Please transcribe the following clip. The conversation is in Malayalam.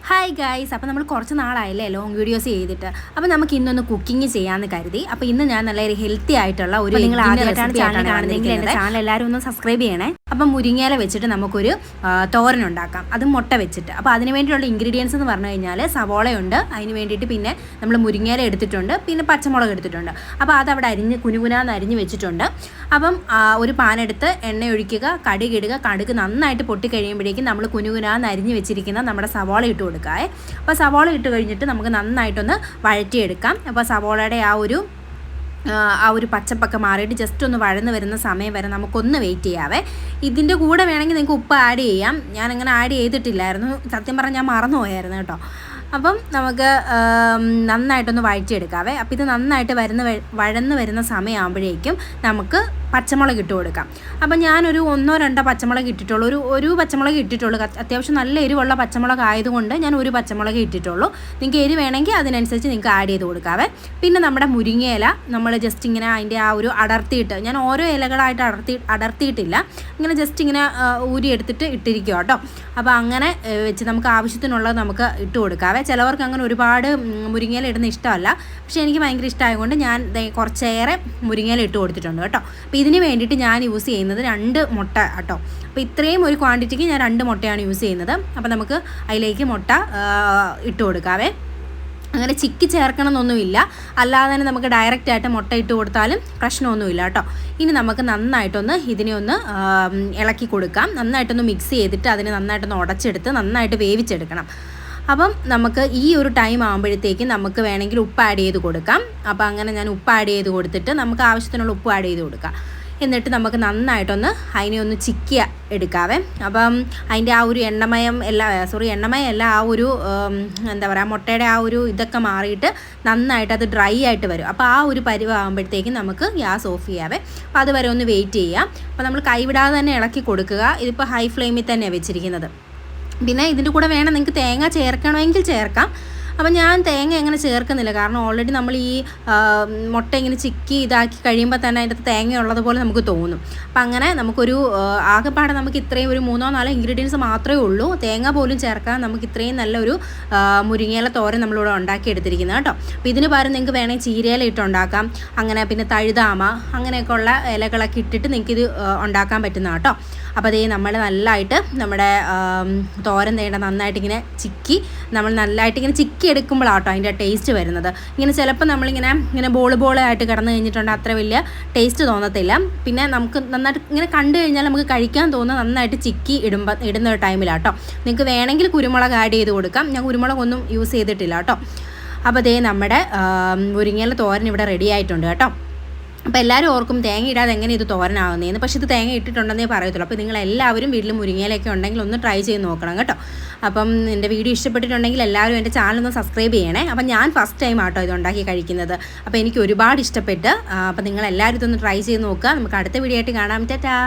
ഹായ് ഗൈസ്, അപ്പോൾ നമ്മൾ കുറച്ച് നാളായില്ലേ ലോങ് വീഡിയോസ് ചെയ്തിട്ട്. അപ്പോൾ നമുക്ക് ഇന്നൊന്ന് കുക്കിംഗ് ചെയ്യാമെന്ന് കരുതി. അപ്പോൾ ഇന്ന് ഞാൻ നല്ല ഹെൽത്തി ആയിട്ടുള്ള ഒരു നിങ്ങൾ ആദ്യമായിട്ടാണ് ചാനൽ കാണുന്നതെങ്കിൽ എൻ്റെ ചാനൽ എല്ലാവരും ഒന്ന് സബ്സ്ക്രൈബ് ചെയ്യണേ. അപ്പം മുരിങ്ങയില വെച്ചിട്ട് നമുക്കൊരു തോരൻ ഉണ്ടാക്കാം, അതും മുട്ട വെച്ചിട്ട്. അപ്പോൾ അതിന് വേണ്ടിയുള്ള ഇൻഗ്രീഡിയൻസ് എന്ന് പറഞ്ഞു കഴിഞ്ഞാൽ സവോളയുണ്ട്, അതിന് വേണ്ടിയിട്ട് പിന്നെ നമ്മൾ മുരിങ്ങയില എടുത്തിട്ടുണ്ട്, പിന്നെ പച്ചമുളക് എടുത്തിട്ടുണ്ട്. അപ്പോൾ അതവിടെ അരിഞ്ഞ് കുനുകുനാന്ന് അരിഞ്ഞ് വെച്ചിട്ടുണ്ട്. അപ്പം ഒരു പാനെടുത്ത് എണ്ണ ഒഴിക്കുക, കടുകിടുക. കടുക് നന്നായിട്ട് പൊട്ടി കഴിയുമ്പോഴേക്കും നമ്മൾ കുനുകുനാന്ന് അരിഞ്ഞ് വെച്ചിരിക്കുന്ന നമ്മുടെ സവോള ഇട്ട് കൊടുക്കുക. അപ്പോൾ സവോള ഇട്ട് കഴിഞ്ഞിട്ട് നമുക്ക് നന്നായിട്ടൊന്ന് വഴറ്റിയെടുക്കാം. അപ്പോൾ സവോളയുടെ ആ ഒരു പച്ചപ്പൊക്കെ മാറിയിട്ട് ജസ്റ്റ് ഒന്ന് വഴന്ന് വരുന്ന സമയം വരെ നമുക്കൊന്ന് വെയിറ്റ് ചെയ്യാവേ. ഇതിൻ്റെ കൂടെ വേണമെങ്കിൽ നിങ്ങൾക്ക് ഉപ്പ് ആഡ് ചെയ്യാം. ഞാനങ്ങനെ ആഡ് ചെയ്തിട്ടില്ലായിരുന്നു, സത്യം പറഞ്ഞാൽ ഞാൻ മറന്നു പോയായിരുന്നു കേട്ടോ. അപ്പം നമുക്ക് നന്നായിട്ടൊന്ന് വഴറ്റിയെടുക്കാവേ. അപ്പോൾ ഇത് നന്നായിട്ട് വഴന്ന് വരുന്ന സമയമാകുമ്പോഴേക്കും നമുക്ക് പച്ചമുളക് ഇട്ട് കൊടുക്കാം. അപ്പം ഞാനൊരു 1-2 പച്ചമുളക് ഇട്ടിട്ടുള്ളൂ, ഒരു പച്ചമുളക് ഇട്ടിട്ടുള്ളൂ. അത്യാവശ്യം നല്ല എരിവുള്ള പച്ചമുളക് ആയതുകൊണ്ട് ഞാൻ ഒരു പച്ചമുളക് ഇട്ടിട്ടുള്ളൂ. നിങ്ങൾക്ക് എരി വേണമെങ്കിൽ അതിനനുസരിച്ച് നിങ്ങൾക്ക് ആഡ് ചെയ്ത് കൊടുക്കാവേ. പിന്നെ നമ്മുടെ മുരിങ്ങയില നമ്മൾ ജസ്റ്റ് ഇങ്ങനെ അതിൻ്റെ ആ ഒരു അടർത്തിയിട്ട്, ഞാൻ ഓരോ ഇലകളായിട്ട് അടർത്തിയിട്ടില്ല, ഇങ്ങനെ ജസ്റ്റ് ഇങ്ങനെ ഊരിയെടുത്തിട്ട് ഇട്ടിരിക്കുക കേട്ടോ. അപ്പോൾ അങ്ങനെ വെച്ച് നമുക്ക് ആവശ്യത്തിനുള്ളത് നമുക്ക് ഇട്ട് കൊടുക്കാവേ. ചിലവർക്ക് അങ്ങനെ ഒരുപാട് മുരിങ്ങയില ഇടുന്ന ഇഷ്ടമല്ല, പക്ഷേ എനിക്ക് ഭയങ്കര ഇഷ്ടമായതുകൊണ്ട് ഞാൻ കുറച്ചേറെ മുരിങ്ങയില ഇട്ട് കൊടുത്തിട്ടുണ്ട് കേട്ടോ. അപ്പോൾ ഇതിന് വേണ്ടിയിട്ട് ഞാൻ യൂസ് ചെയ്യുന്നത് 2 മുട്ട കേട്ടോ. അപ്പോൾ ഇത്രയും ഒരു ക്വാണ്ടിറ്റിക്ക് ഞാൻ 2 മുട്ടയാണ് യൂസ് ചെയ്യുന്നത്. അപ്പോൾ നമുക്ക് അതിലേക്ക് മുട്ട ഇട്ട് കൊടുക്കാവേ. അങ്ങനെ ചിക്കി ചേർക്കണമെന്നൊന്നുമില്ല, അല്ലാതെ തന്നെ നമുക്ക് ഡയറക്റ്റായിട്ട് മുട്ട ഇട്ട് കൊടുത്താലും പ്രശ്നമൊന്നുമില്ല കേട്ടോ. ഇനി നമുക്ക് നന്നായിട്ടൊന്ന് ഇതിനെ ഒന്ന് ഇളക്കി കൊടുക്കാം. നന്നായിട്ടൊന്ന് മിക്സ് ചെയ്തിട്ട് അതിനെ നന്നായിട്ടൊന്ന് ഉടച്ചെടുത്ത് നന്നായിട്ട് വേവിച്ചെടുക്കണം. അപ്പം നമുക്ക് ഈ ഒരു ടൈം ആകുമ്പോഴത്തേക്കും നമുക്ക് വേണമെങ്കിൽ ഉപ്പ് ആഡ് ചെയ്ത് കൊടുക്കാം. അപ്പോൾ അങ്ങനെ ഞാൻ ഉപ്പ് ആഡ് ചെയ്ത് കൊടുത്തിട്ട് നമുക്ക് ആവശ്യത്തിനുള്ള ഉപ്പ് ആഡ് ചെയ്ത് കൊടുക്കാം. എന്നിട്ട് നമുക്ക് നന്നായിട്ടൊന്ന് അതിനെ ഒന്ന് ചിക്കി എടുക്കാവേ. അപ്പം അതിൻ്റെ ആ ഒരു എണ്ണമയം ആ ഒരു എന്താ പറയുക, മുട്ടയുടെ ആ ഒരു ഇതൊക്കെ മാറിയിട്ട് നന്നായിട്ട് അത് ഡ്രൈ ആയിട്ട് വരും. അപ്പോൾ ആ ഒരു പരുവാകുമ്പോഴത്തേക്കും നമുക്ക് ഗ്യാസ് ഓഫ് ചെയ്യാവേ. അപ്പോൾ അതുവരെ ഒന്ന് വെയിറ്റ് ചെയ്യാം. അപ്പോൾ നമ്മൾ കൈവിടാതെ തന്നെ ഇളക്കി കൊടുക്കുക. ഇതിപ്പോൾ ഹൈ ഫ്ലെയിമിൽ തന്നെയാണ് വെച്ചിരിക്കുന്നത്. പിന്നെ ഇതിൻ്റെ കൂടെ വേണം നിങ്ങൾക്ക് തേങ്ങ ചേർക്കണമെങ്കിൽ ചേർക്കാം. അപ്പം ഞാൻ തേങ്ങ അങ്ങനെ ചേർക്കുന്നില്ല, കാരണം ഓൾറെഡി നമ്മൾ ഈ മുട്ട ഇങ്ങനെ ചിക്കി ഇതാക്കി കഴിയുമ്പോൾ തന്നെ അതിൻ്റെ തേങ്ങ ഉള്ളതുപോലെ നമുക്ക് തോന്നും. അപ്പം അങ്ങനെ നമുക്കൊരു ആകെപ്പാടെ നമുക്ക് ഇത്രയും ഒരു 3-4 ഇൻഗ്രീഡിയൻസ് മാത്രമേ ഉള്ളൂ, തേങ്ങ പോലും ചേർക്കാൻ നമുക്ക് ഇത്രയും നല്ലൊരു മുരിങ്ങയില തോരൻ നമ്മളിവിടെ ഉണ്ടാക്കിയെടുത്തിരിക്കുന്നത് കേട്ടോ. അപ്പോൾ ഇതിന് പകരം നിങ്ങൾക്ക് വേണമെങ്കിൽ ചീരയില ഇട്ടുണ്ടാക്കാം, അങ്ങനെ പിന്നെ തഴുതാമ അങ്ങനെയൊക്കെ ഉള്ള ഇലകളൊക്കെ ഇട്ടിട്ട് നിങ്ങൾക്കിത് ഉണ്ടാക്കാൻ പറ്റുന്ന കേട്ടോ. അപ്പോൾ അതേ നമ്മൾ നല്ലതായിട്ട് നമ്മുടെ തോരൻ തേണ്ട നന്നായിട്ടിങ്ങനെ ചിക്കി നമ്മൾ നല്ലതായിട്ടിങ്ങനെ ചിക്കി എടുക്കുമ്പോഴാട്ടോ അതിൻ്റെ ടേസ്റ്റ് വരുന്നത്. ഇങ്ങനെ ചിലപ്പോൾ നമ്മളിങ്ങനെ ബോളായിട്ട് കിടന്നു കഴിഞ്ഞിട്ടുണ്ട് അത്ര വലിയ ടേസ്റ്റ് തോന്നത്തില്ല. പിന്നെ നമുക്ക് നന്നായിട്ട് ഇങ്ങനെ കണ്ടു കഴിഞ്ഞാൽ നമുക്ക് കഴിക്കാൻ തോന്നുന്ന നന്നായിട്ട് ചിക്കി ഇടുന്ന ഒരു ടൈമിലാട്ടോ. നിങ്ങൾക്ക് വേണമെങ്കിൽ കുരുമുളക് ആഡ് ചെയ്ത് കൊടുക്കാം. ഞാൻ കുരുമുളകൊന്നും യൂസ് ചെയ്തിട്ടില്ല കേട്ടോ. അപ്പോൾ അതേ നമ്മുടെ മുരിങ്ങയില തോരൻ ഇവിടെ റെഡി ആയിട്ടുണ്ട് കേട്ടോ. അപ്പോൾ എല്ലാവരും ഓർക്കും തേങ്ങ ഇടാതെ എങ്ങനെ ഇത് തോരനാകുന്നതെന്ന്, പക്ഷേ ഇത് തേങ്ങ ഇട്ടിട്ടുണ്ടെന്നേ പറയത്തുള്ളൂ. അപ്പോൾ നിങ്ങളെല്ലാവരും വീട്ടിൽ മുരിങ്ങയിലൊക്കെ ഉണ്ടെങ്കിൽ ഒന്ന് ട്രൈ ചെയ്ത് നോക്കണം കേട്ടോ. അപ്പം എൻ്റെ വീഡിയോ ഇഷ്ടപ്പെട്ടിട്ടുണ്ടെങ്കിൽ എല്ലാവരും എൻ്റെ ചാനലൊന്ന് സബ്സ്ക്രൈബ് ചെയ്യണേ. അപ്പം ഞാൻ ഫസ്റ്റ് ടൈം ആട്ടോ ഇത് ഉണ്ടാക്കി കഴിക്കുന്നത്. അപ്പോൾ എനിക്ക് ഒരുപാട് ഇഷ്ടപ്പെട്ട്. അപ്പോൾ നിങ്ങളെല്ലാവരും ഇതൊന്ന് ട്രൈ ചെയ്ത് നോക്കുക. നമുക്ക് അടുത്ത വീഡിയോ ആയിട്ട് കാണാം. ടാറ്റാ.